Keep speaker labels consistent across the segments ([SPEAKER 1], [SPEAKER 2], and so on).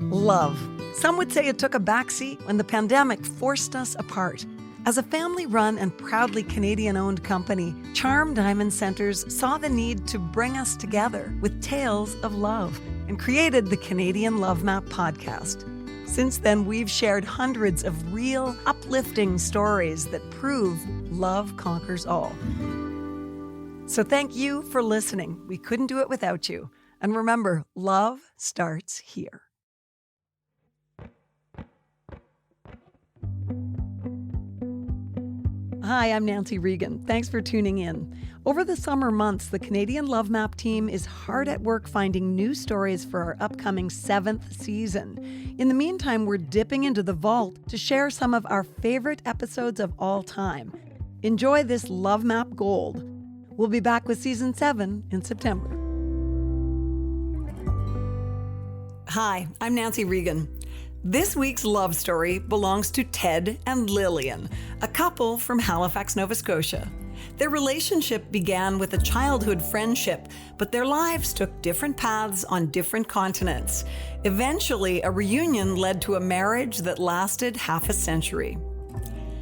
[SPEAKER 1] Love. Some would say it took a backseat when the pandemic forced us apart. As a family-run and proudly Canadian-owned company, Charm Diamond Centers saw the need to bring us together with tales of love and created the Canadian Love Map podcast. Since then, we've shared hundreds of real, uplifting stories that prove love conquers all. So thank you for listening. We couldn't do it without you. And remember, love starts here. Hi, I'm Nancy Regan. Thanks for tuning in. Over the summer months, the Canadian Love Map team is hard at work finding new stories for our upcoming 7th season. In the meantime, we're dipping into the vault to share some of our favorite episodes of all time. Enjoy this Love Map Gold. We'll be back with Season 7 in September. Hi, I'm Nancy Regan. This week's love story belongs to Ted and Lillian, a couple from Halifax, Nova Scotia. Their relationship began with a childhood friendship, but their lives took different paths on different continents. Eventually, a reunion led to a marriage that lasted half a century.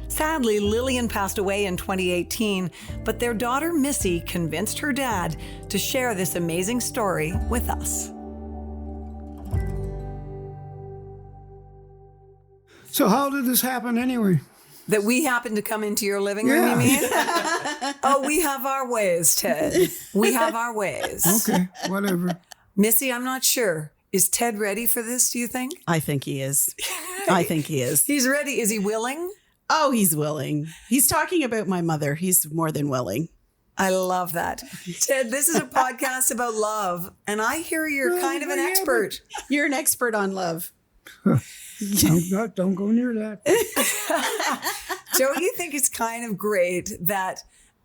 [SPEAKER 1] Sadly, Lilian passed away in 2018, but their daughter Missy convinced her dad to share this amazing story with us.
[SPEAKER 2] So how did this happen anyway?
[SPEAKER 1] That we happened to come into your living room, you mean? Oh, we have our ways, Ted. We have our ways.
[SPEAKER 2] Okay, whatever.
[SPEAKER 1] Missy, I'm not sure. Is Ted ready for this, do you think?
[SPEAKER 3] I think he is. I think he is.
[SPEAKER 1] He's ready. Is he willing?
[SPEAKER 3] Oh, he's willing. He's talking about my mother. He's more than willing.
[SPEAKER 1] I love that. Ted, this is a podcast about love, and I hear you're kind of an expert.
[SPEAKER 3] You're an expert on love.
[SPEAKER 2] Don't go near that.
[SPEAKER 1] Don't you think it's kind of great that,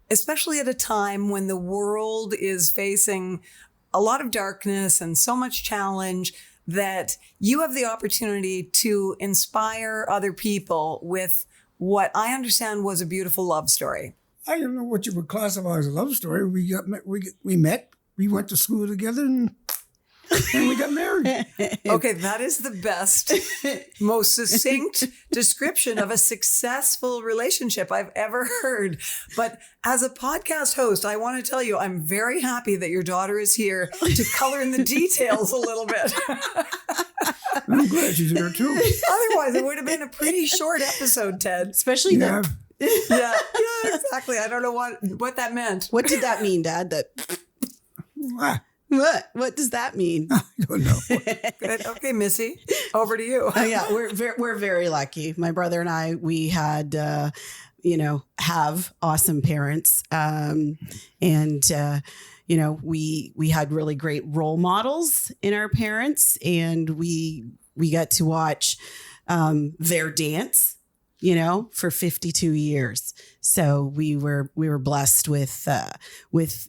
[SPEAKER 1] especially at a time when the world is facing a lot of darkness and so much challenge, that you have the opportunity to inspire other people with what I understand was a beautiful love story?
[SPEAKER 2] I don't know what you would classify as a love story. We met, we went to school together, and we got married.
[SPEAKER 1] Okay, that is the best, most succinct description of a successful relationship I've ever heard. But as a podcast host, I want to tell you, I'm very happy that your daughter is here to color in the details a little bit.
[SPEAKER 2] I'm glad she's here too.
[SPEAKER 1] Otherwise, it would have been a pretty short episode, Ted.
[SPEAKER 3] Especially
[SPEAKER 2] Yeah.
[SPEAKER 1] Yeah, exactly. I don't know what that meant.
[SPEAKER 3] What did that mean, Dad? What does that mean?
[SPEAKER 2] I don't know.
[SPEAKER 1] Good. Okay, Missy, over to you.
[SPEAKER 3] Yeah, we're very lucky. My brother and I, we had, have awesome parents. We had really great role models in our parents, and we got to watch their dance, for 52 years. So we were blessed with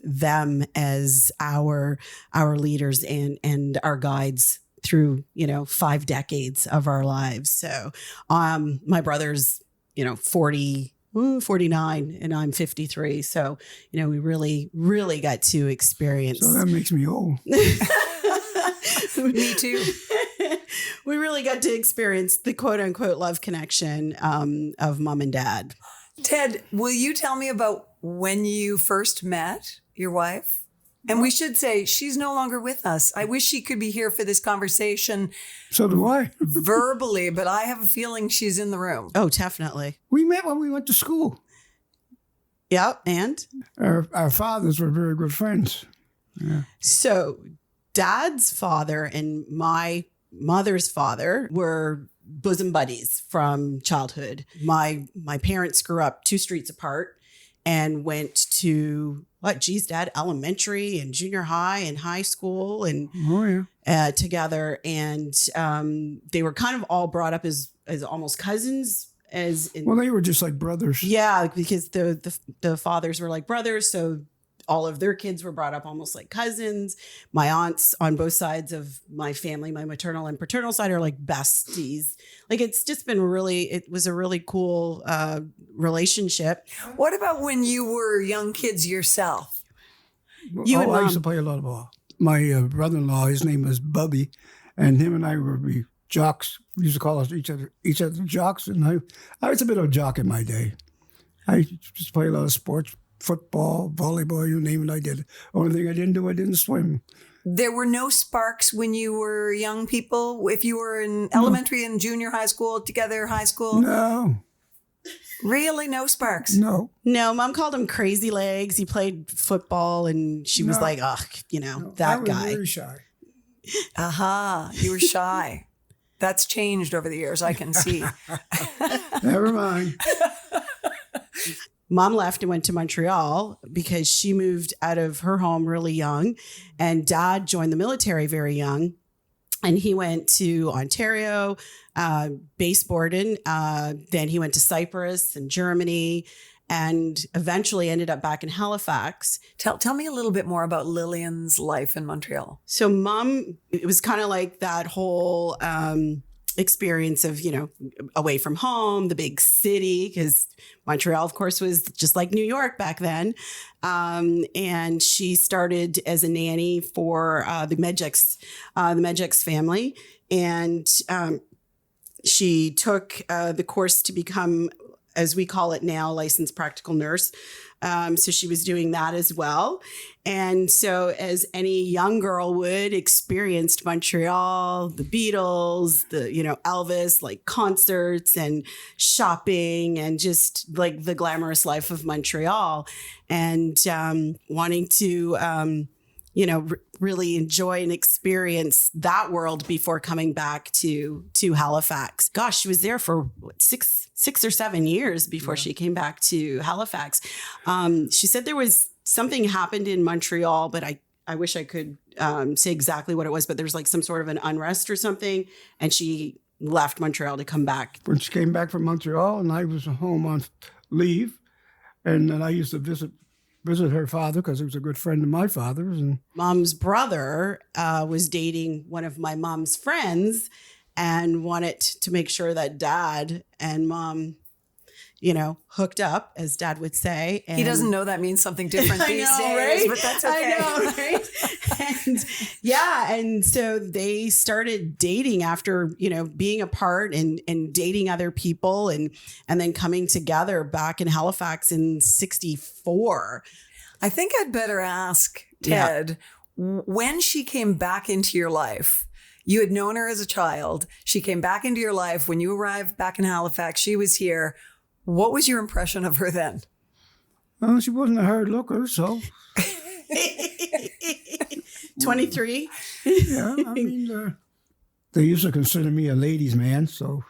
[SPEAKER 3] them as our leaders and our guides through, 5 decades of our lives. So my brother's, 49 and I'm 53. So, we really, really got to experience.
[SPEAKER 2] So that makes me old.
[SPEAKER 1] Me too.
[SPEAKER 3] We really got to experience the quote unquote love connection of mom and dad.
[SPEAKER 1] Ted, will you tell me about when you first met your wife? And we should say she's no longer with us. I wish she could be here for this conversation.
[SPEAKER 2] So do I.
[SPEAKER 1] Verbally, but I have a feeling she's in the room.
[SPEAKER 3] Oh, definitely.
[SPEAKER 2] We met when we went to school.
[SPEAKER 3] Yep. And?
[SPEAKER 2] Our fathers were very good friends. Yeah.
[SPEAKER 3] So Dad's father and my mother's father were bosom buddies from childhood. My parents grew up 2 streets apart and went to Dad, elementary and junior high and high school and together. And they were kind of all brought up as almost cousins.
[SPEAKER 2] Well, they were just like brothers.
[SPEAKER 3] Yeah, because the fathers were like brothers. So all of their kids were brought up almost like cousins. My aunts on both sides of my family, my maternal and paternal side, are like besties. Like it's just been it was a really cool relationship.
[SPEAKER 1] What about when you were young kids yourself?
[SPEAKER 2] I used to play a lot of ball. My brother-in-law, his name was Bubby, and him and I would be jocks. We used to call us each other jocks, and I was a bit of a jock in my day. I just played a lot of sports, football, volleyball, you name it, I did. Only thing I didn't swim.
[SPEAKER 1] There were no sparks when you were young people? If you were in elementary and junior high school together, high school?
[SPEAKER 2] No.
[SPEAKER 1] Really? No sparks?
[SPEAKER 2] No.
[SPEAKER 3] No, Mom called him Crazy Legs. He played football, and she was like, ugh, that guy.
[SPEAKER 2] I was very shy.
[SPEAKER 1] Aha, you were shy. That's changed over the years, I can see.
[SPEAKER 2] Never mind.
[SPEAKER 3] Mom left and went to Montreal because she moved out of her home really young, and Dad joined the military very young. And he went to Ontario, base Borden. Then he went to Cyprus and Germany, and eventually ended up back in Halifax.
[SPEAKER 1] Tell me a little bit more about Lillian's life in Montreal.
[SPEAKER 3] So Mom, it was kind of like that whole experience of, away from home, the big city, because Montreal, of course, was just like New York back then. And she started as a nanny for the Medjex family. And she took the course to become, as we call it now, licensed practical nurse. So she was doing that as well. And so as any young girl would, experienced Montreal, the Beatles, Elvis, like concerts and shopping and just like the glamorous life of Montreal, and wanting to, really enjoy and experience that world before coming back to Halifax. Gosh, she was there for 6 or 7 years before she came back to Halifax. She said there was something happened in Montreal, but I wish I could say exactly what it was, but there was like some sort of an unrest or something, and she left Montreal to come back.
[SPEAKER 2] When she came back from Montreal, and I was home on leave, and then I used to visit her father because he was a good friend of my father's. And
[SPEAKER 3] Mom's brother was dating one of my mom's friends and wanted to make sure that Dad and Mom, hooked up, as Dad would say. And
[SPEAKER 1] he doesn't know that means something different these days,
[SPEAKER 3] right?
[SPEAKER 1] But that's okay.
[SPEAKER 3] I know, right? And so they started dating after, being apart and dating other people and then coming together back in Halifax in 1964.
[SPEAKER 1] I think I'd better ask Ted, when she came back into your life, you had known her as a child. She came back into your life when you arrived back in Halifax. She was here. What was your impression of her then?
[SPEAKER 2] Well, she wasn't a hard looker, so.
[SPEAKER 3] 23?
[SPEAKER 2] Yeah, I mean, they used to consider me a ladies' man, so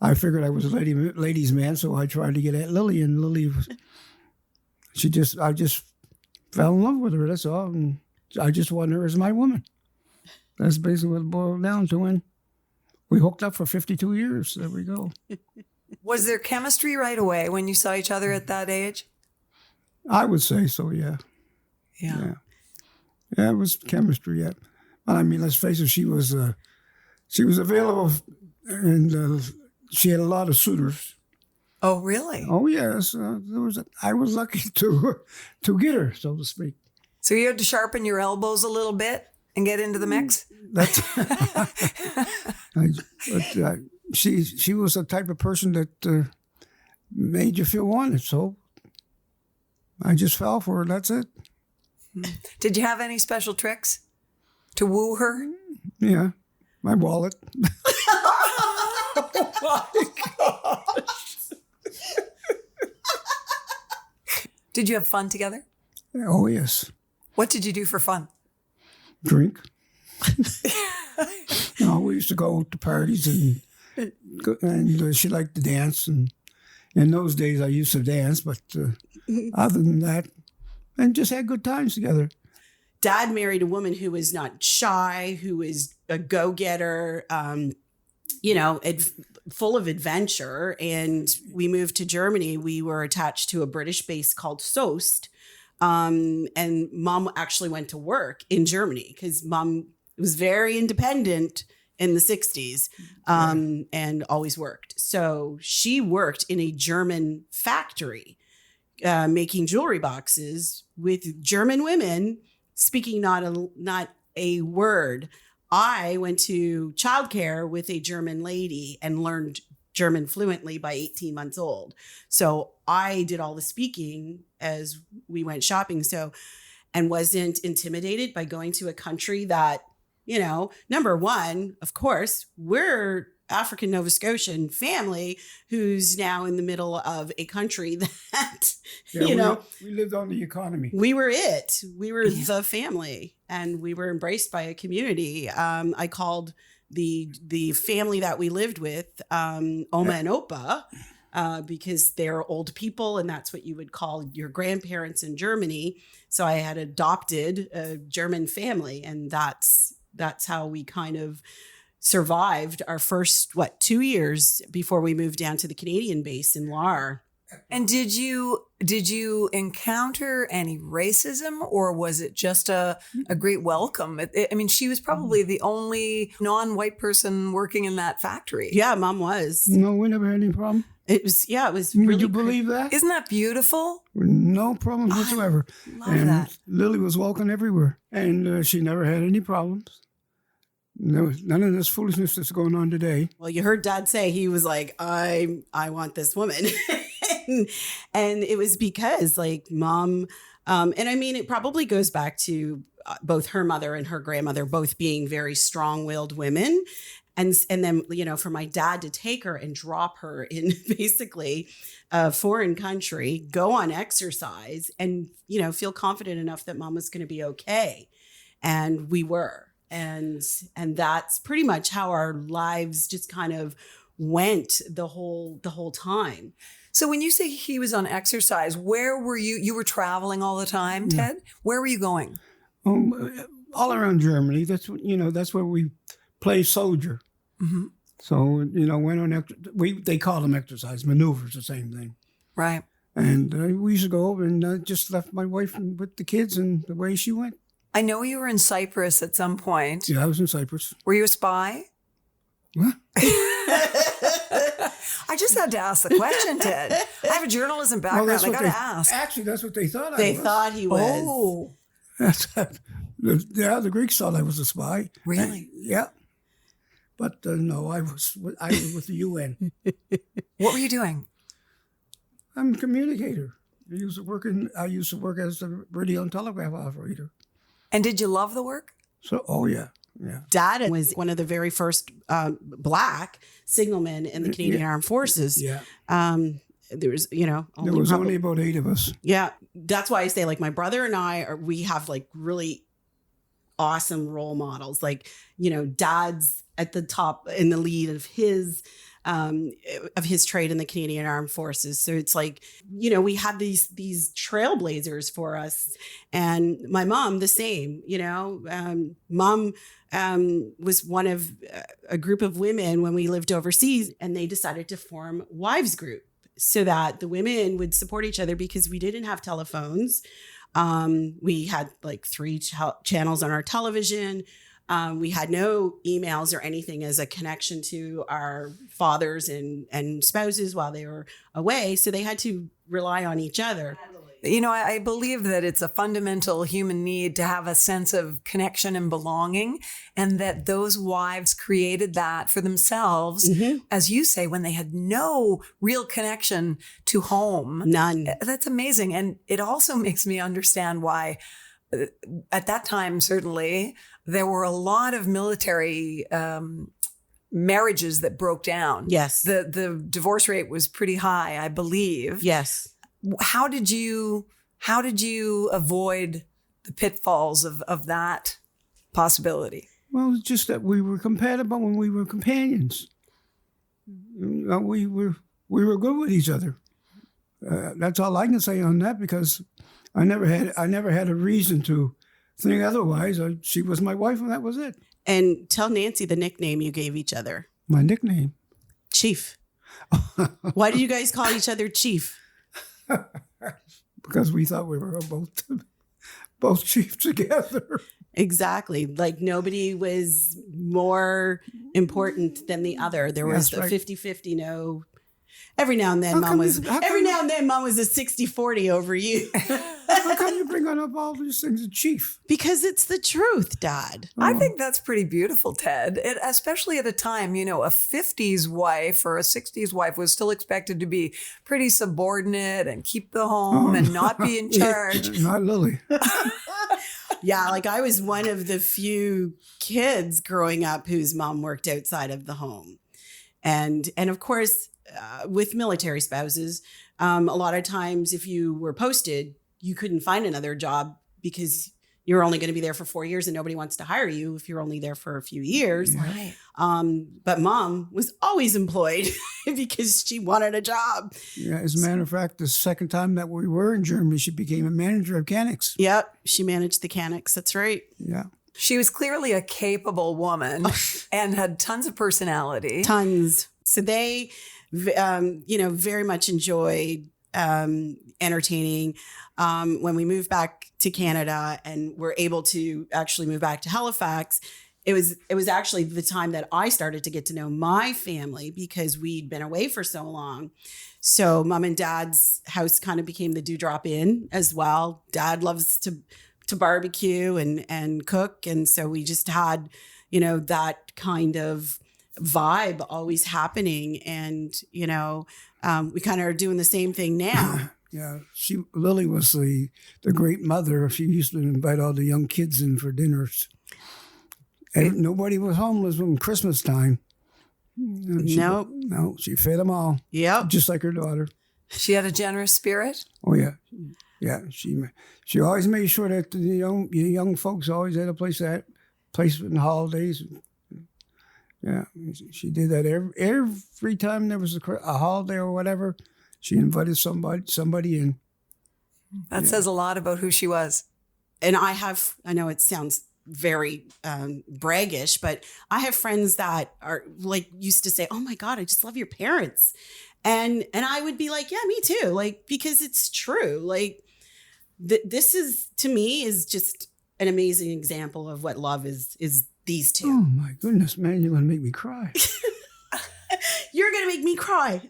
[SPEAKER 2] I figured I was a ladies' man, so I tried to get at Lillian. Lily, I just fell in love with her, that's all, and I just wanted her as my woman. That's basically what it boiled down to, and we hooked up for 52 years. There we go.
[SPEAKER 1] Was there chemistry right away when you saw each other at that age?
[SPEAKER 2] I would say so, yeah. Yeah, it was chemistry, yeah. But I mean, let's face it, she was available, and she had a lot of suitors.
[SPEAKER 1] Oh, really?
[SPEAKER 2] Oh, yes. I was lucky to get her, so to speak.
[SPEAKER 1] So you had to sharpen your elbows a little bit and get into the mix?
[SPEAKER 2] That's she was the type of person that made you feel wanted, so I just fell for her. That's it.
[SPEAKER 1] Did you have any special tricks to woo her?
[SPEAKER 2] Yeah, my wallet.
[SPEAKER 1] Oh my gosh. Did you have fun together?
[SPEAKER 2] Oh, yes.
[SPEAKER 1] What did you do for fun?
[SPEAKER 2] Drink. We used to go to parties, and she liked to dance. And in those days, I used to dance, but other than that, and just had good times together.
[SPEAKER 3] Dad married a woman who was not shy, who was a go-getter, full of adventure. And we moved to Germany. We were attached to a British base called Soest. And Mom actually went to work in Germany because Mom was very independent in the 60s and always worked. So she worked in a German factory making jewelry boxes with German women speaking not a word I went to childcare with a German lady and learned German fluently by 18 months old. So I did all the speaking as we went shopping. So, and wasn't intimidated by going to a country that, you know, number one, of course, we're African Nova Scotian family who's now in the middle of a country that,
[SPEAKER 2] we lived on the economy.
[SPEAKER 3] We were the family, and we were embraced by a community. I called the family that we lived with Oma and Opa because they're old people, and that's what you would call your grandparents in Germany. So I had adopted a German family, and that's how we kind of survived our first 2 years before we moved down to the Canadian base in Lahr.
[SPEAKER 1] And did you encounter any racism, or was it just a great welcome? I mean, she was probably the only non-white person working in that factory.
[SPEAKER 3] Yeah, Mom was.
[SPEAKER 2] No, we never had any problem.
[SPEAKER 3] It was
[SPEAKER 2] Would
[SPEAKER 3] really
[SPEAKER 2] you believe that?
[SPEAKER 1] Isn't that beautiful?
[SPEAKER 2] No problems whatsoever.
[SPEAKER 1] Love that.
[SPEAKER 2] Lily was welcome everywhere, and she never had any problems. No, none of this foolishness that's going on today.
[SPEAKER 3] Well, you heard Dad say he was like, I want this woman. and it was because like Mom, and I mean, it probably goes back to both her mother and her grandmother, both being very strong-willed women. And then, you know, for my dad to take her and drop her in basically a foreign country, go on exercise and, you know, feel confident enough that Mom was going to be okay. And we were. And that's pretty much how our lives just kind of went the whole time.
[SPEAKER 1] So when you say he was on exercise, where were you? You were traveling all the time, Ted? Where were you going?
[SPEAKER 2] All around Germany. That's where we play soldier.
[SPEAKER 1] Mm-hmm.
[SPEAKER 2] So, you know, went on they call them exercise maneuvers, the same thing.
[SPEAKER 1] Right.
[SPEAKER 2] And we used to go over and just left my wife with the kids, and away she went.
[SPEAKER 1] I know you were in Cyprus at some point.
[SPEAKER 2] Yeah, I was in Cyprus.
[SPEAKER 1] Were you a spy?
[SPEAKER 2] What?
[SPEAKER 1] I just had to ask the question, Ted. I have a journalism background. I got to ask.
[SPEAKER 2] Actually, that's what they thought
[SPEAKER 3] They thought he was.
[SPEAKER 1] Oh.
[SPEAKER 2] The Greeks thought I was a spy.
[SPEAKER 1] Really?
[SPEAKER 2] Yeah. But no, I was with the UN.
[SPEAKER 1] What were you doing?
[SPEAKER 2] I'm a communicator. I used to work as a radio and telegraph operator.
[SPEAKER 1] And did you love the work?
[SPEAKER 2] So, oh yeah.
[SPEAKER 3] Dad was one of the very first Black signalmen in the Canadian Armed Forces.
[SPEAKER 2] Yeah.
[SPEAKER 3] There was, you know,
[SPEAKER 2] only about 8 of us.
[SPEAKER 3] Yeah. That's why I say, like, my brother and we have like really awesome role models. Like, you know, Dad's at the top in the lead of his trade in the Canadian Armed Forces. So it's like, you know, we had these trailblazers for us. And my mom, the same, you know, Mom was one of a group of women when we lived overseas, and they decided to form Wives Group so that the women would support each other, because we didn't have telephones. We had like 3 channels on our television. We had no emails or anything as a connection to our fathers and spouses while they were away. So they had to rely on each other.
[SPEAKER 1] You know, I believe that it's a fundamental human need to have a sense of connection and belonging, and that those wives created that for themselves, as you say, when they had no real connection to home.
[SPEAKER 3] None.
[SPEAKER 1] That's amazing. And it also makes me understand why at that time, certainly, there were a lot of military marriages that broke down.
[SPEAKER 3] Yes.
[SPEAKER 1] The divorce rate was pretty high, I believe.
[SPEAKER 3] Yes.
[SPEAKER 1] How did you avoid the pitfalls of that possibility?
[SPEAKER 2] Well, it's just that we were compatible when we were companions. We were good with each other. That's all I can say on that, because I never had a reason to think otherwise. She was my wife, and that was it.
[SPEAKER 3] And tell Nancy the nickname you gave each other.
[SPEAKER 2] My nickname?
[SPEAKER 3] Chief. Why do you guys call each other Chief?
[SPEAKER 2] Because we thought we were both chief together.
[SPEAKER 3] Exactly. Like nobody was more important than the other. There was the 50-50 no. Every now and then Mom was a 60-40 over you.
[SPEAKER 2] How come you bring up all these things, Chief?
[SPEAKER 3] Because it's the truth, Dad.
[SPEAKER 1] I think that's pretty beautiful, Ted. Especially at a time, a 50s wife or a 60s wife was still expected to be pretty subordinate and keep the home and not be in charge.
[SPEAKER 2] Not Lily.
[SPEAKER 3] Yeah, like I was one of the few kids growing up whose mom worked outside of the home. And of course, with military spouses, a lot of times if you were posted, you couldn't find another job because you're only going to be there for 4 years and nobody wants to hire you if you're only there for a few years.
[SPEAKER 1] Right.
[SPEAKER 3] But mom was always employed because she wanted a job.
[SPEAKER 2] Yeah, as a matter of fact, the second time that we were in Germany, she became a manager of Canics.
[SPEAKER 3] Yep, she managed the Canics. That's right.
[SPEAKER 2] Yeah.
[SPEAKER 1] She was clearly a capable woman and had tons of personality.
[SPEAKER 3] Tons. So they, very much enjoyed entertaining. When we moved back to Canada and were able to actually move back to Halifax, it was actually the time that I started to get to know my family because we'd been away for so long. So Mom and Dad's house kind of became the Dewdrop Inn as well. Dad loves to barbecue and cook. And so we just had, that kind of vibe always happening. And, we kind of are doing the same thing now.
[SPEAKER 2] Yeah, Lily was the great mother. She used to invite all the young kids in for dinners. And nobody was homeless when Christmas time.
[SPEAKER 3] Nope.
[SPEAKER 2] No, she fed them all.
[SPEAKER 3] Yep.
[SPEAKER 2] Just like her daughter.
[SPEAKER 1] She had a generous spirit.
[SPEAKER 2] Oh, yeah. Yeah, she always made sure that the young folks always had a place in the holidays. Yeah, she did that every time there was a holiday or whatever. She invited somebody in.
[SPEAKER 1] That says a lot about who she was.
[SPEAKER 3] And I know it sounds very braggish, but I have friends that are like used to say, "Oh my God, I just love your parents," and I would be like, "Yeah, me too," like because it's true. Like this is to me is just an amazing example of what love is these two.
[SPEAKER 2] Oh my goodness, man, you're gonna make me cry.
[SPEAKER 3] You're gonna make me cry.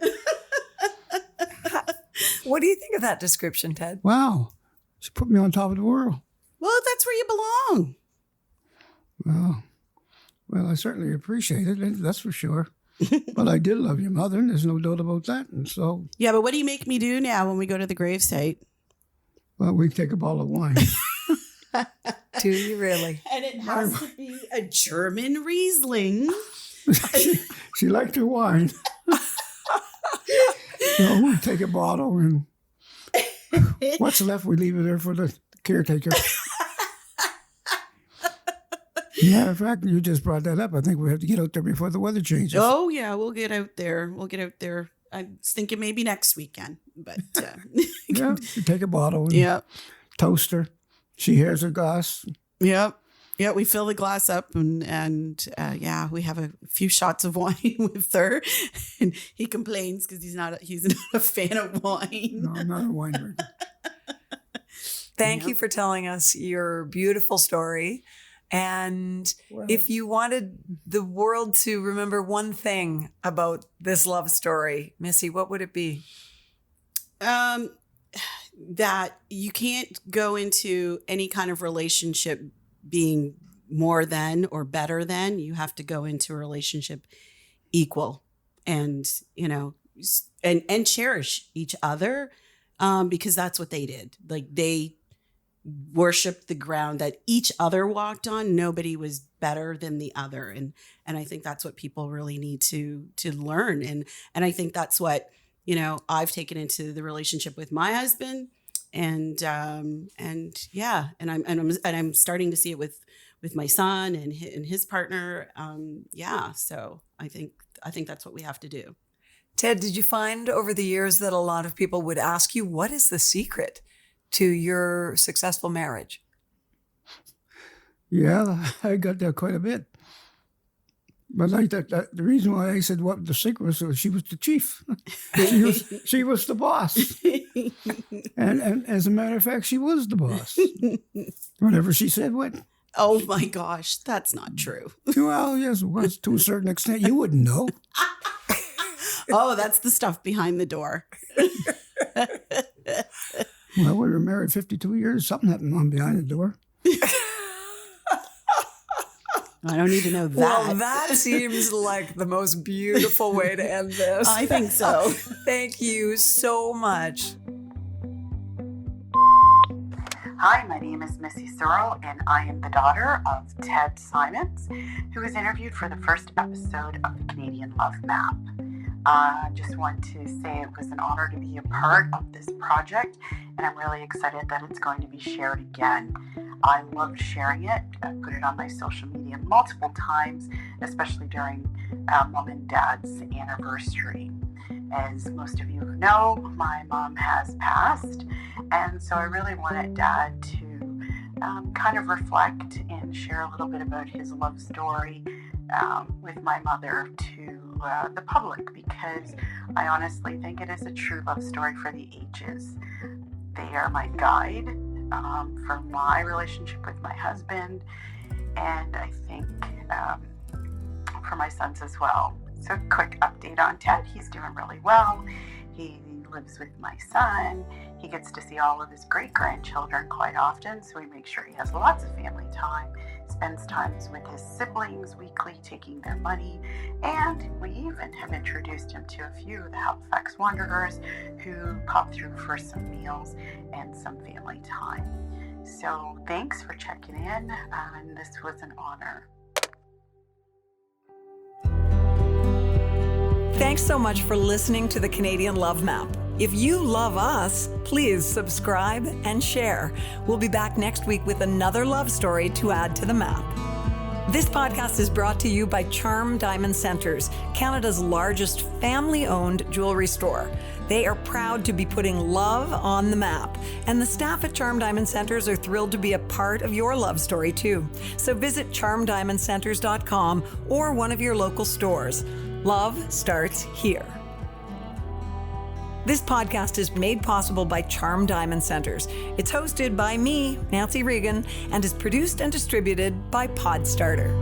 [SPEAKER 1] What do you think of that description, Ted?
[SPEAKER 2] Wow, she put me on top of the world.
[SPEAKER 3] Well, that's where you belong.
[SPEAKER 2] Well, I certainly appreciate it. That's for sure. But I did love your mother, and there's no doubt about that. And so,
[SPEAKER 3] yeah, but what do you make me do now when we go to the gravesite?
[SPEAKER 2] well, we take a bottle of wine.
[SPEAKER 1] Do you really?
[SPEAKER 3] And it has to be a German Riesling.
[SPEAKER 2] She liked her wine. So we take a bottle, and what's left, we leave it there for the caretaker. Matter of fact, you just brought that up. I think we have to get out there before the weather changes.
[SPEAKER 3] Oh, yeah, we'll get out there. I was thinking maybe next weekend, but
[SPEAKER 2] Yeah, you take a bottle and
[SPEAKER 3] yeah,
[SPEAKER 2] toast her. She hears her glass.
[SPEAKER 3] yep. Yeah, we fill the glass up and we have a few shots of wine with her, and he complains because he's not a fan of wine.
[SPEAKER 2] No, I'm not a wine drinker.
[SPEAKER 1] Thank you for telling us your beautiful story. And if you wanted the world to remember one thing about this love story, Missy, what would it be?
[SPEAKER 3] That you can't go into any kind of relationship being more than or better than. You have to go into a relationship equal and, and cherish each other because that's what they did. Like they worshiped the ground that each other walked on. Nobody was better than the other. And I think that's what people really need to learn. And I think that's what, I've taken into the relationship with my husband and I'm starting to see it with my son and his partner. So I think that's what we have to do.
[SPEAKER 1] Ted, did you find over the years that a lot of people would ask you, what is the secret to your successful marriage?
[SPEAKER 2] Yeah, I got that quite a bit. But like that the reason why I said what the secret was she was the chief. she was the boss. And as a matter of fact, she was the boss. Whatever she said went.
[SPEAKER 3] Oh my gosh, that's not true.
[SPEAKER 2] Well, yes, it was to a certain extent. You wouldn't know.
[SPEAKER 3] Oh, that's the stuff behind the door.
[SPEAKER 2] Well, we were married 52 years. Something happened on behind the door.
[SPEAKER 3] I don't need to know that.
[SPEAKER 1] Well, that seems like the most beautiful way to end this.
[SPEAKER 3] I think so.
[SPEAKER 1] Thank you so much.
[SPEAKER 4] Hi, my name is Missy Searle, and I am the daughter of Ted Simons, who was interviewed for the first episode of the Canadian Love Map. I just want to say it was an honor to be a part of this project, and I'm really excited that it's going to be shared again. I loved sharing it. I put it on my social media multiple times, especially during Mom and Dad's anniversary. As most of you know, my mom has passed, and so I really wanted Dad to kind of reflect and share a little bit about his love story with my mother to the public, because I honestly think it is a true love story for the ages. They are my guide for my relationship with my husband, and I think for my sons as well. So quick update on Ted. He's doing really well. He lives with my son. He gets to see all of his great-grandchildren quite often, so we make sure he has lots of family time, spends times with his siblings weekly, taking their money, and we even have introduced him to a few of the Halifax Wanderers who pop through for some meals and some family time. So thanks for checking in, and this was an honor.
[SPEAKER 1] Thanks so much for listening to the Canadian Love Map. If you love us, please subscribe and share. We'll be back next week with another love story to add to the map. This podcast is brought to you by Charm Diamond Centers, Canada's largest family-owned jewelry store. They are proud to be putting love on the map, and the staff at Charm Diamond Centers are thrilled to be a part of your love story too. So visit charmdiamondcenters.com or one of your local stores. Love starts here. This podcast is made possible by Charm Diamond Centers. It's hosted by me, Nancy Regan, and is produced and distributed by Podstarter.